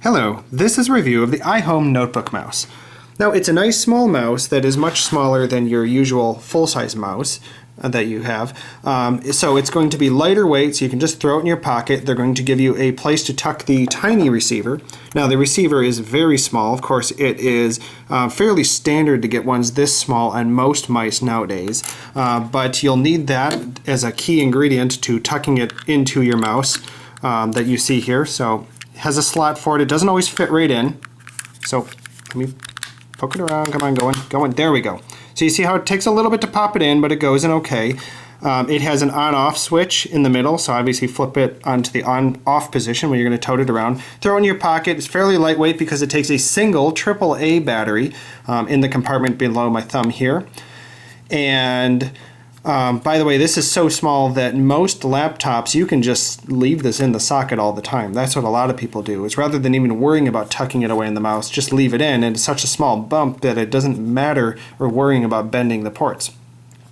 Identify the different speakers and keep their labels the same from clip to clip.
Speaker 1: Hello, this is a review of the iHome notebook mouse. Now it's a nice small mouse that is much smaller than your usual full-size mouse that you have. So it's going to be lighter weight, so you can just throw it in your pocket. They're going to give you a place to tuck the tiny receiver. Now the receiver is very small. Of course it is fairly standard to get ones this small on most mice nowadays, but you'll need that as a key ingredient to tucking it into your mouse that you see here. So has a slot for it. It doesn't always fit right in. So let me poke it around. Come on, going. There we go. So you see how it takes a little bit to pop it in, but it goes in okay. It has an on-off switch in the middle, so obviously flip it onto the on-off position when you're going to tote it around. Throw it in your pocket. It's fairly lightweight because it takes a single AAA battery in the compartment below my thumb here. And by the way, this is so small that most laptops, you can just leave this in the socket all the time. That's what a lot of people do, is rather than even worrying about tucking it away in the mouse, just leave it in, and it's such a small bump that it doesn't matter or worrying about bending the ports.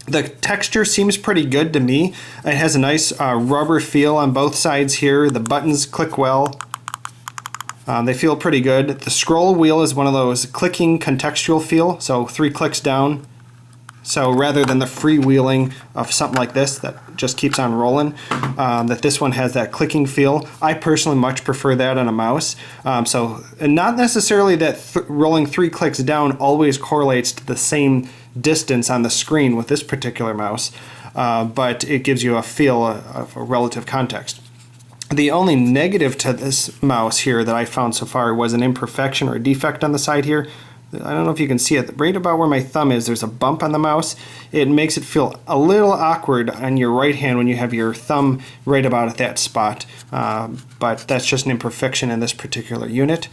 Speaker 1: The texture seems pretty good to me. It has a nice rubber feel on both sides here. The buttons click well. They feel pretty good. The scroll wheel is one of those clicking contextual feel, so 3 clicks down. So rather than the freewheeling of something like this that just keeps on rolling, that this one has that clicking feel. I personally much prefer that on a mouse. And not necessarily that rolling 3 clicks down always correlates to the same distance on the screen with this particular mouse, but it gives you a feel of a relative context. The only negative to this mouse here that I found so far was an imperfection or a defect on the side here. I don't know if you can see it, right about where my thumb is, there's a bump on the mouse. It makes it feel a little awkward on your right hand when you have your thumb right about at that spot. But that's just an imperfection in this particular unit.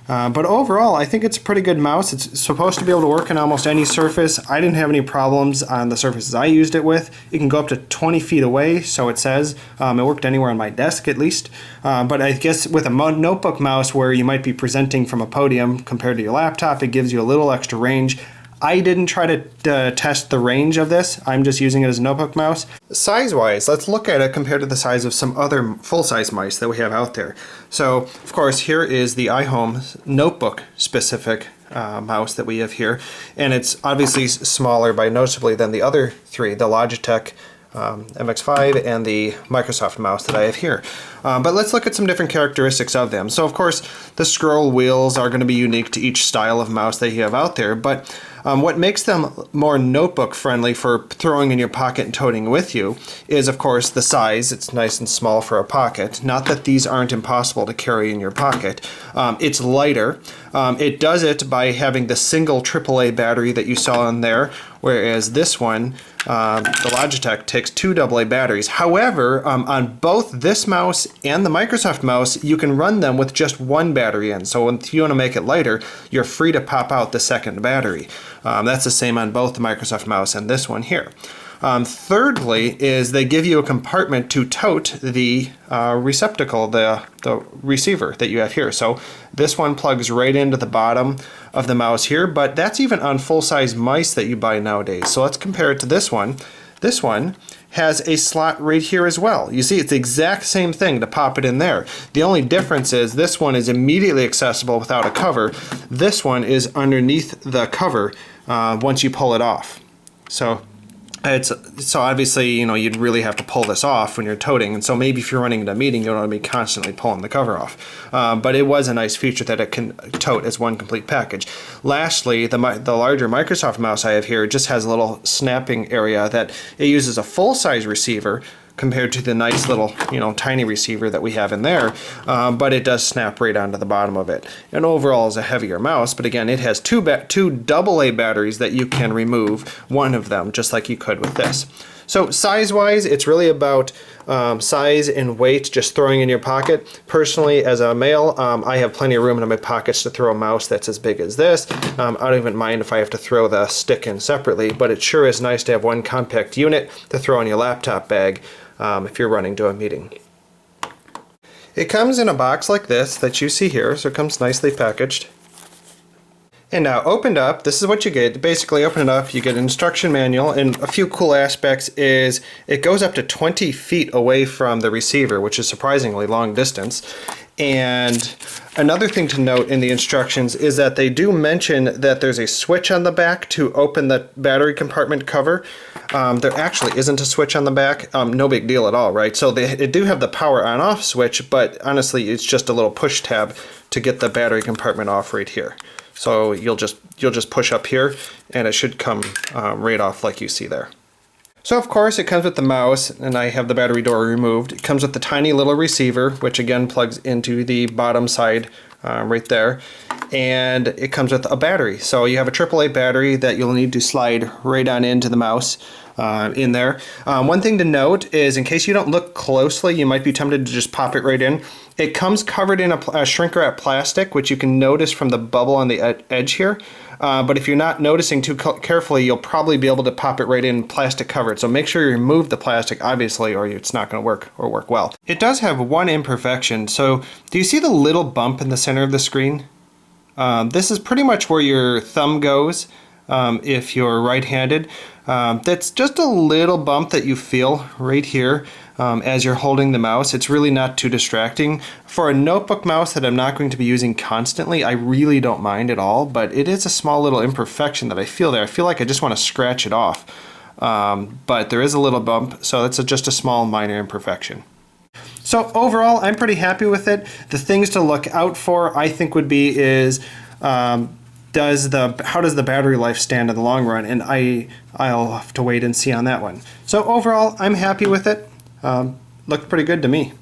Speaker 1: But overall, I think it's a pretty good mouse. It's supposed to be able to work on almost any surface. I didn't have any problems on the surfaces I used it with. It can go up to 20 feet away, so it says. It worked anywhere on my desk at least. But I guess with a notebook mouse where you might be presenting from a podium compared to your laptop, it gives you a little extra range. I didn't try to test the range of this. I'm just using it as a notebook mouse. Size-wise, let's look at it compared to the size of some other full-size mice that we have out there. So, of course, here is the iHome notebook-specific mouse that we have here. And it's obviously smaller by noticeably than the other three, the Logitech MX5 and the Microsoft mouse that I have here. But let's look at some different characteristics of them. So of course the scroll wheels are going to be unique to each style of mouse that you have out there, but what makes them more notebook friendly for throwing in your pocket and toting with you is of course the size. It's nice and small for a pocket. Not that these aren't impossible to carry in your pocket. It's lighter. It does it by having the single AAA battery that you saw in there, whereas this one, the Logitech, takes 2 AA batteries. However, on both this mouse and the Microsoft mouse, you can run them with just 1 battery in. So if you want to make it lighter, you're free to pop out the second battery. That's the same on both the Microsoft mouse and this one here. Thirdly is they give you a compartment to tote the receptacle, the receiver that you have here. So this one plugs right into the bottom of the mouse here, but that's even on full-size mice that you buy nowadays. So let's compare it to this one. This one has a slot right here as well. You see, it's the exact same thing to pop it in there. The only difference is this one is immediately accessible without a cover. This one is underneath the cover once you pull it off. So obviously, you know, you'd really have to pull this off when you're toting, and so maybe if you're running into a meeting, you don't want to be constantly pulling the cover off. But it was a nice feature that it can tote as one complete package. Lastly, the larger Microsoft mouse I have here just has a little snapping area that it uses a full-size receiver compared to the nice little, you know, tiny receiver that we have in there, but it does snap right onto the bottom of it. And overall is a heavier mouse, but again, it has two AA batteries that you can remove one of them, just like you could with this. So size-wise, it's really about size and weight, just throwing in your pocket. Personally, as a male, I have plenty of room in my pockets to throw a mouse that's as big as this. I don't even mind if I have to throw the stick in separately, but it sure is nice to have one compact unit to throw in your laptop bag if you're running to a meeting. It comes in a box like this that you see here, so it comes nicely packaged. And now opened up, this is what you get. Basically open it up, you get an instruction manual, and a few cool aspects is it goes up to 20 feet away from the receiver, which is surprisingly long distance. And another thing to note in the instructions is that they do mention that there's a switch on the back to open the battery compartment cover. There actually isn't a switch on the back. No big deal at all, right? So they do have the power on off switch, but honestly it's just a little push tab to get the battery compartment off right here. So you'll just push up here and it should come right off like you see there. So of course it comes with the mouse, and I have the battery door removed. It comes with the tiny little receiver, which again plugs into the bottom side right there. And it comes with a battery. So you have a AAA battery that you'll need to slide right on into the mouse in there. One thing to note is, in case you don't look closely, you might be tempted to just pop it right in. It comes covered in a shrink wrap plastic, which you can notice from the bubble on the edge here. But if you're not noticing too carefully, you'll probably be able to pop it right in plastic covered. So make sure you remove the plastic, obviously, or it's not going to work or work well. It does have one imperfection. So do you see the little bump in the center of the screen? This is pretty much where your thumb goes if you're right-handed. That's just a little bump that you feel right here as you're holding the mouse. It's really not too distracting. For a notebook mouse that I'm not going to be using constantly, I really don't mind at all, but it is a small little imperfection that I feel there. I feel like I just want to scratch it off. But there is a little bump, so that's just a small minor imperfection. So overall, I'm pretty happy with it. The things to look out for, I think, would be is how does the battery life stand in the long run? And I'll have to wait and see on that one. So overall, I'm happy with it. Looked pretty good to me.